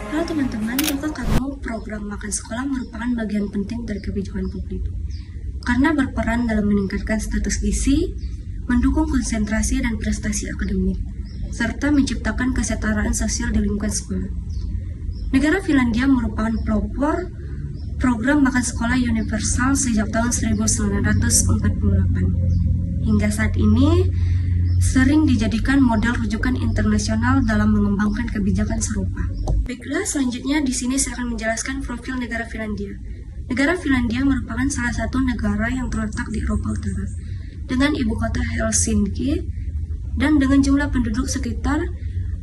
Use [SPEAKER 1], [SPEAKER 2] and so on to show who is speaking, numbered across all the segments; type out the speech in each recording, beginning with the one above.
[SPEAKER 1] Halo teman-teman, tahukah kamu program makan sekolah merupakan bagian penting dari kebijakan publik karena berperan dalam meningkatkan status gizi, mendukung konsentrasi dan prestasi akademik, serta menciptakan kesetaraan sosial di lingkungan sekolah. Negara Finlandia merupakan pelopor program makan sekolah universal sejak tahun 1948. Hingga saat ini, sering dijadikan model rujukan internasional dalam mengembangkan kebijakan serupa. Baiklah, selanjutnya di sini saya akan menjelaskan profil negara Finlandia. Negara Finlandia merupakan salah satu negara yang terletak di Eropa Utara, dengan ibu kota Helsinki dan dengan jumlah penduduk sekitar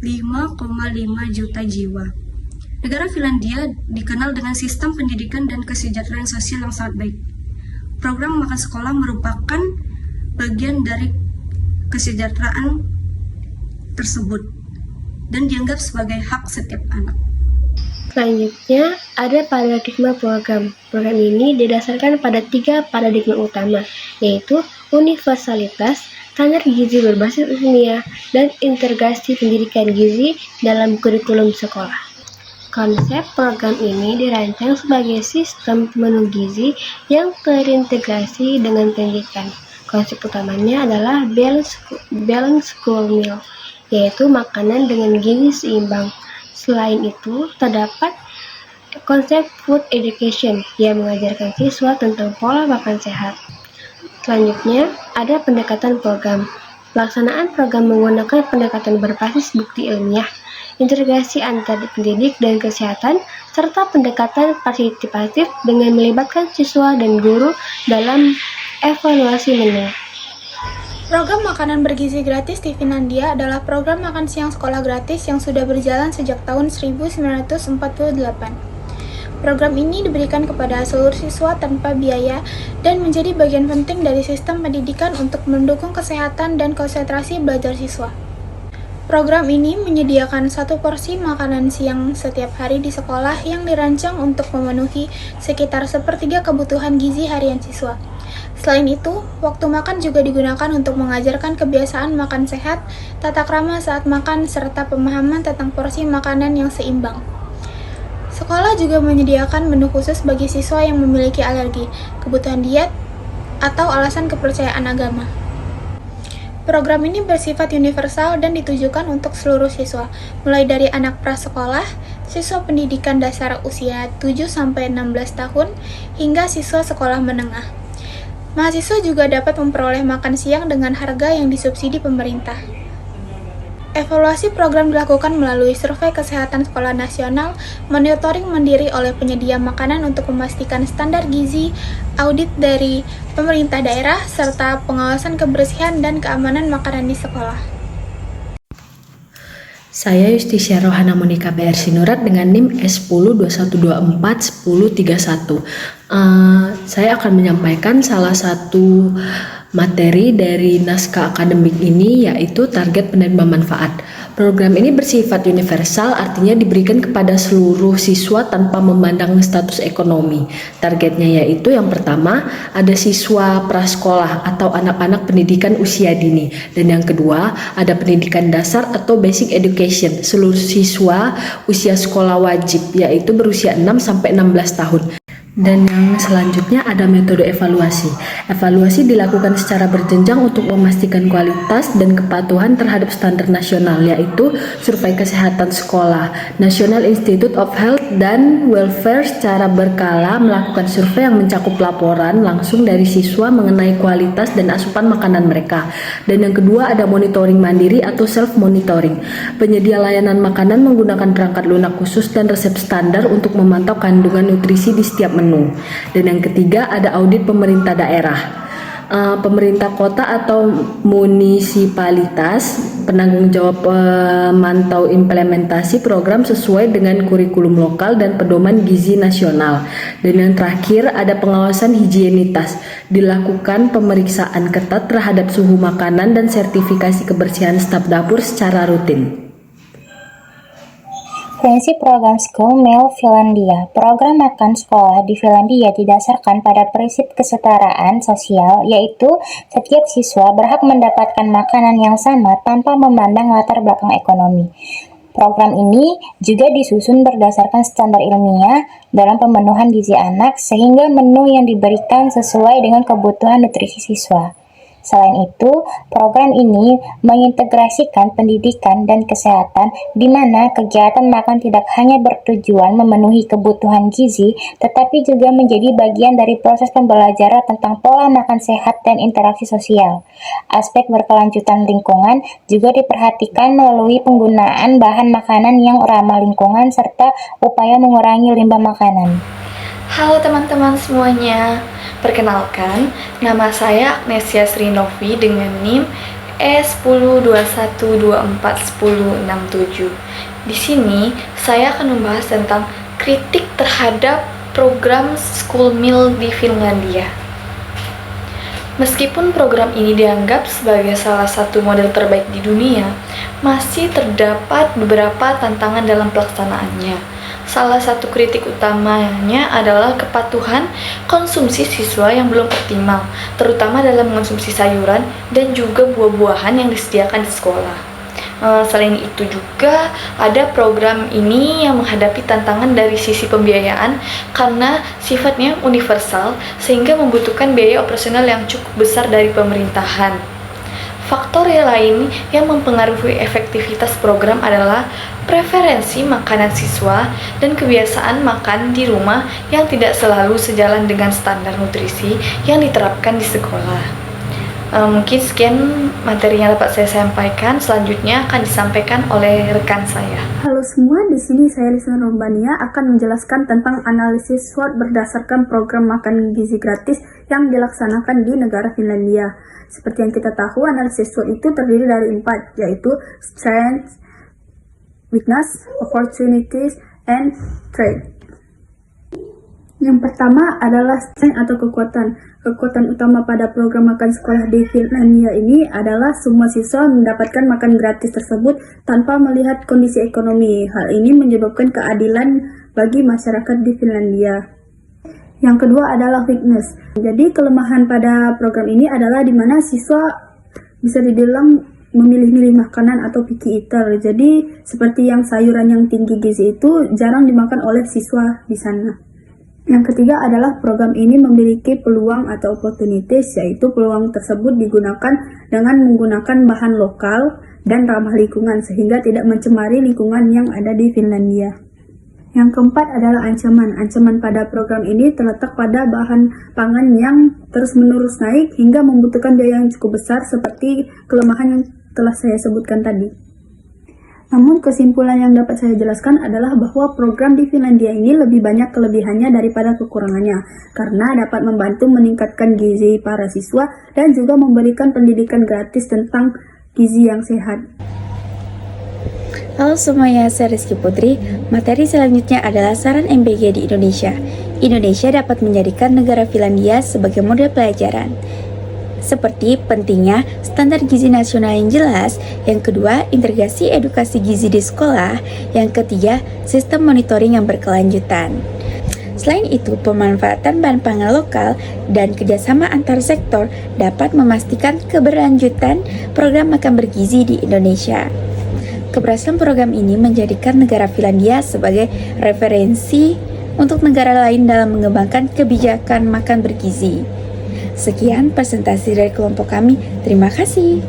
[SPEAKER 1] 5,5 juta jiwa. Negara Finlandia dikenal dengan sistem pendidikan dan kesejahteraan sosial yang sangat baik. Program makan sekolah merupakan bagian dari kesejahteraan tersebut dan dianggap sebagai hak setiap anak.
[SPEAKER 2] Selanjutnya, ada paradigma program. Program ini didasarkan pada 3 paradigma utama, yaitu universalitas, standar gizi berbasis ilmiah, dan integrasi pendidikan gizi dalam kurikulum sekolah. Konsep program ini dirancang sebagai sistem pemenuh gizi yang terintegrasi dengan pendidikan. Konsep utamanya adalah balanced school meal, yaitu makanan dengan gizi seimbang. Selain itu, terdapat konsep food education yang mengajarkan siswa tentang pola makan sehat. Selanjutnya, ada pendekatan program. Pelaksanaan program menggunakan pendekatan berbasis bukti ilmiah, integrasi antar pendidik dan kesehatan, serta pendekatan partisipatif dengan melibatkan siswa dan guru dalam evaluasi menu.
[SPEAKER 3] Program makanan bergizi gratis di Finlandia adalah program makan siang sekolah gratis yang sudah berjalan sejak tahun 1948. Program ini diberikan kepada seluruh siswa tanpa biaya dan menjadi bagian penting dari sistem pendidikan untuk mendukung kesehatan dan konsentrasi belajar siswa. Program ini menyediakan 1 porsi makanan siang setiap hari di sekolah yang dirancang untuk memenuhi sekitar 1/3 kebutuhan gizi harian siswa. Selain itu, waktu makan juga digunakan untuk mengajarkan kebiasaan makan sehat, tata krama saat makan, serta pemahaman tentang porsi makanan yang seimbang. Sekolah juga menyediakan menu khusus bagi siswa yang memiliki alergi, kebutuhan diet, atau alasan kepercayaan agama. Program ini bersifat universal dan ditujukan untuk seluruh siswa, mulai dari anak prasekolah, siswa pendidikan dasar usia 7-16 tahun, hingga siswa sekolah menengah. Mahasiswa juga dapat memperoleh makan siang dengan harga yang disubsidi pemerintah. Evaluasi program dilakukan melalui survei kesehatan sekolah nasional, monitoring mandiri oleh penyedia makanan untuk memastikan standar gizi, audit dari pemerintah daerah, serta pengawasan kebersihan dan keamanan makanan di sekolah.
[SPEAKER 4] Saya Yustisya Rohana Monika PR Sinurat dengan NIM S1021241031. Saya akan menyampaikan salah satu materi dari naskah akademik ini, yaitu target penerima manfaat. Program ini bersifat universal, artinya diberikan kepada seluruh siswa tanpa memandang status ekonomi. Targetnya yaitu yang pertama, ada siswa prasekolah atau anak-anak pendidikan usia dini. Dan yang kedua, ada pendidikan dasar atau basic education, seluruh siswa usia sekolah wajib, yaitu berusia 6-16 tahun. Dan yang selanjutnya ada metode evaluasi. Evaluasi dilakukan secara berjenjang untuk memastikan kualitas dan kepatuhan terhadap standar nasional, yaitu survei kesehatan sekolah. National Institute of Health dan Welfare secara berkala melakukan survei yang mencakup laporan langsung dari siswa mengenai kualitas dan asupan makanan mereka. Dan yang kedua ada monitoring mandiri atau self-monitoring. Penyedia layanan makanan menggunakan perangkat lunak khusus dan resep standar untuk memantau kandungan nutrisi di setiap menu. Dan yang ketiga ada audit pemerintah daerah. Pemerintah kota atau munisipalitas penanggung jawab pemantau implementasi program sesuai dengan kurikulum lokal dan pedoman gizi nasional. Dan yang terakhir ada pengawasan higienitas. Dilakukan pemeriksaan ketat terhadap suhu makanan dan sertifikasi kebersihan staf dapur secara rutin.
[SPEAKER 5] Prinsip program School Meal Finlandia. Program makan sekolah di Finlandia didasarkan pada prinsip kesetaraan sosial, yaitu setiap siswa berhak mendapatkan makanan yang sama tanpa memandang latar belakang ekonomi. Program ini juga disusun berdasarkan standar ilmiah dalam pemenuhan gizi anak sehingga menu yang diberikan sesuai dengan kebutuhan nutrisi siswa. Selain itu, program ini mengintegrasikan pendidikan dan kesehatan di mana kegiatan makan tidak hanya bertujuan memenuhi kebutuhan gizi, tetapi juga menjadi bagian dari proses pembelajaran tentang pola makan sehat dan interaksi sosial. Aspek berkelanjutan lingkungan juga diperhatikan melalui penggunaan bahan makanan yang ramah lingkungan serta upaya mengurangi limbah makanan.
[SPEAKER 6] Halo teman-teman semuanya, perkenalkan nama saya Agnesia Srinovi dengan NIM E1021241067. Di sini saya akan membahas tentang kritik terhadap program school meal di Finlandia. Meskipun program ini dianggap sebagai salah satu model terbaik di dunia, masih terdapat beberapa tantangan dalam pelaksanaannya. Salah satu kritik utamanya adalah kepatuhan konsumsi siswa yang belum optimal, terutama dalam mengonsumsi sayuran dan juga buah-buahan yang disediakan di sekolah. Selain itu juga ada program ini yang menghadapi tantangan dari sisi pembiayaan karena sifatnya universal sehingga membutuhkan biaya operasional yang cukup besar dari pemerintahan. Faktor lain yang mempengaruhi efektivitas program adalah preferensi makanan siswa dan kebiasaan makan di rumah yang tidak selalu sejalan dengan standar nutrisi yang diterapkan di sekolah. Mungkin sekian materi yang dapat saya sampaikan. Selanjutnya akan disampaikan oleh rekan saya.
[SPEAKER 3] Halo semua, di sini saya Lisna Rombania akan menjelaskan tentang analisis SWOT berdasarkan program makan gizi gratis yang dilaksanakan di negara Finlandia. Seperti yang kita tahu, analisis SWOT itu terdiri dari 4, yaitu strengths, weakness, opportunities, and threat. Yang pertama adalah strength atau kekuatan. Kekuatan utama pada program makan sekolah di Finlandia ini adalah semua siswa mendapatkan makan gratis tersebut tanpa melihat kondisi ekonomi. Hal ini menyebabkan keadilan bagi masyarakat di Finlandia. Yang kedua adalah weakness. Jadi kelemahan pada program ini adalah di mana siswa bisa dibilang memilih-milih makanan atau picky eater. Jadi seperti yang sayuran yang tinggi gizi itu jarang dimakan oleh siswa di sana. Yang ketiga adalah program ini memiliki peluang atau opportunities, yaitu peluang tersebut digunakan dengan menggunakan bahan lokal dan ramah lingkungan sehingga tidak mencemari lingkungan yang ada di Finlandia. Yang keempat adalah ancaman. Ancaman pada program ini terletak pada bahan pangan yang terus-menerus naik hingga membutuhkan biaya yang cukup besar seperti kelemahan yang telah saya sebutkan tadi. Namun kesimpulan yang dapat saya jelaskan adalah bahwa program di Finlandia ini lebih banyak kelebihannya daripada kekurangannya karena dapat membantu meningkatkan gizi para siswa dan juga memberikan pendidikan gratis tentang gizi yang sehat.
[SPEAKER 7] Halo semuanya, saya Rizky Putri. Materi selanjutnya adalah saran MBG di Indonesia. Indonesia dapat menjadikan negara Finlandia sebagai model pelajaran. Seperti pentingnya standar gizi nasional yang jelas, yang kedua integrasi edukasi gizi di sekolah, yang ketiga sistem monitoring yang berkelanjutan. Selain itu, pemanfaatan bahan pangan lokal dan kerjasama antar sektor dapat memastikan keberlanjutan program makan bergizi di Indonesia. Keberhasilan program ini menjadikan negara Finlandia sebagai referensi untuk negara lain dalam mengembangkan kebijakan makan bergizi. Sekian presentasi dari kelompok kami. Terima kasih.